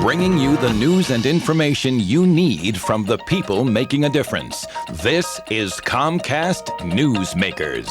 bringing you the news and information you need from the people making a difference. This is Comcast Newsmakers.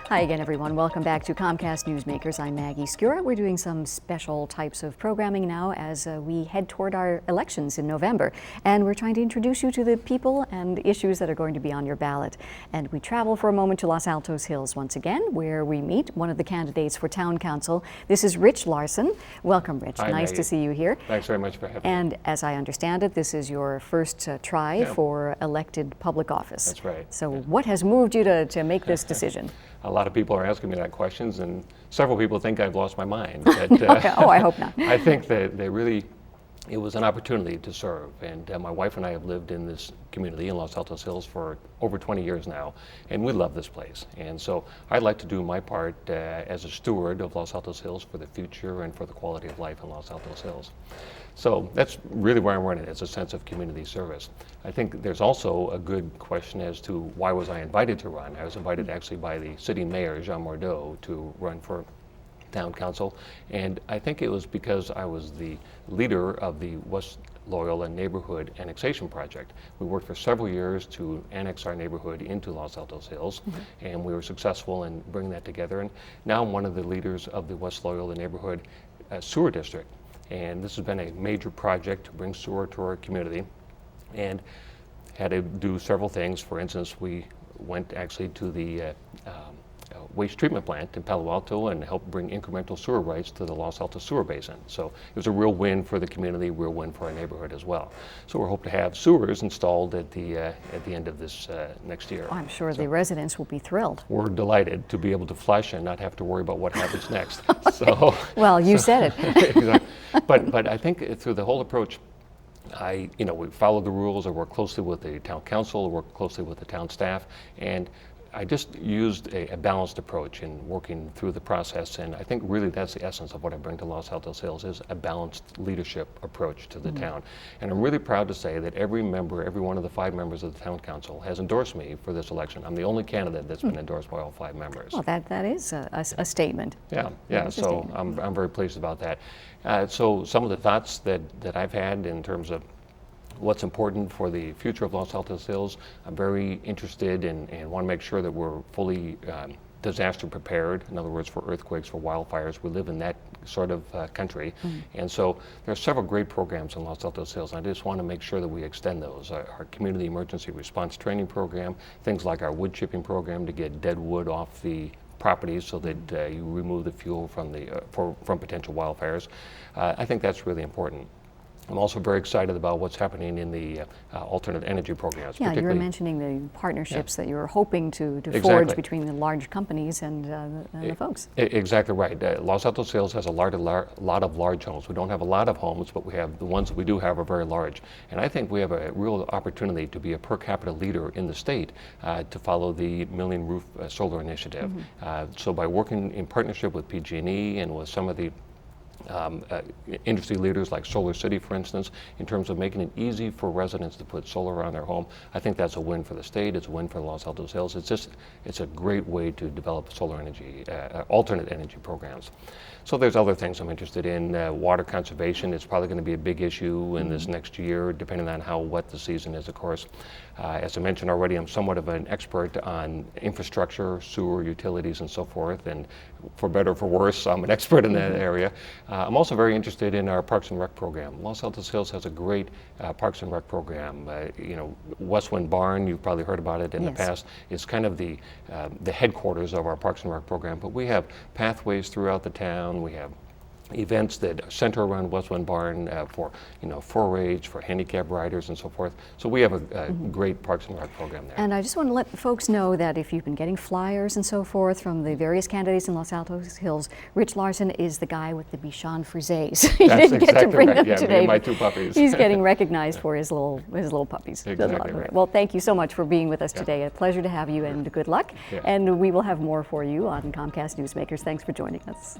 Hi again, everyone. Welcome back to Comcast Newsmakers. I'm Maggie Skura. We're doing some special types of programming now as we head toward our elections in November. And we're trying to introduce you to the people and issues that are going to be on your ballot. And we travel for a moment to Los Altos Hills once again, where we meet one of the candidates for Town Council. This is Rich Larsen. Welcome, Rich. Hi, nice Maggie. to see you here. Thanks very much for having me. And as I understand it, this is your first try for elected public office. That's right. So what has moved you to make this decision? A lot of people are asking me that questions, and several people think I've lost my mind. But, Okay. Oh, I hope not. I think that it was an opportunity to serve. And my wife and I have lived in this community in Los Altos Hills for over 20 years now, and we love this place. And so I'd like to do my part as a steward of Los Altos Hills for the future and for the quality of life in Los Altos Hills. So that's really where I'm running. It's a sense of community service. I think there's also a good question as to why was I invited to run. I was invited actually by the city mayor, Jean Mordeau, to run for Town Council, and I think it was because I was the leader of the West Loyola Neighborhood Annexation Project. We worked for several years to annex our neighborhood into Los Altos Hills, and we were successful in bringing that together. And now I'm one of the leaders of the West Loyola Neighborhood Sewer District, and this has been a major project to bring sewer to our community, and had to do several things. For instance, we went actually to the waste treatment plant in Palo Alto and helped bring incremental sewer rights to the Los Altos sewer basin. So it was a real win for the community, real win for our neighborhood as well. So we're hoping to have sewers installed at the end of this next year. Oh, I'm sure the residents will be thrilled. We're delighted to be able to flush and not have to worry about what happens next. So, well, you said it. Exactly. But I think through the whole approach, we followed the rules. I worked closely with the town council, worked closely with the town staff, and I just used a balanced approach in working through the process, and I think really that's the essence of what I bring to Los Altos Hills is a balanced leadership approach to the town. And I'm really proud to say that every one of the 5 members of the town council has endorsed me for this election. I'm the only candidate that's been endorsed by all 5 members. Well, that is a statement. Yeah. So I'm very pleased about that. So some of the thoughts that I've had in terms of what's important for the future of Los Altos Hills, I'm very interested in and want to make sure that we're fully disaster prepared. In other words, for earthquakes, for wildfires. We live in that sort of country. And so there are several great programs in Los Altos Hills, and I just want to make sure that we extend those. Our community emergency response training program, things like our wood chipping program to get dead wood off the properties so that you remove the fuel from from potential wildfires. I think that's really important. I'm also very excited about what's happening in the alternate energy programs. Yeah, you were mentioning the partnerships that you're hoping to Exactly. forge between the large companies and the folks. Exactly right. Los Altos Hills has a lot of large homes. We don't have a lot of homes, but we have the ones that we do have are very large. And I think we have a real opportunity to be a per capita leader in the state to follow the Million Roof Solar Initiative. So by working in partnership with PG&E and with some of the industry leaders like Solar City, for instance, in terms of making it easy for residents to put solar on their home. I think that's a win for the state. It's a win for Los Altos Hills. It's a great way to develop solar energy, alternate energy programs. So there's other things I'm interested in. Water conservation is probably going to be a big issue in this next year, depending on how wet the season is, of course. As I mentioned already, I'm somewhat of an expert on infrastructure, sewer, utilities, and so forth. And for better or for worse, I'm an expert in that area. I'm also very interested in our Parks and Rec program. Los Altos Hills has a great Parks and Rec program. Westwind Barn, you've probably heard about it in the past, is kind of the headquarters of our Parks and Rec program. But we have pathways throughout the town. We have events that center around Westwind Barn for 4-H, for handicap riders and so forth. So we have a great Parks and Rec program there. And I just want to let folks know that if you've been getting flyers and so forth from the various candidates in Los Altos Hills, Rich Larsen is the guy with the Bichon Frises. He didn't get to bring them today. Me and my 2 puppies. He's getting recognized for his little puppies. Exactly right. Well, thank you so much for being with us today. A pleasure to have you, and good luck. And we will have more for you on Comcast Newsmakers. Thanks for joining us.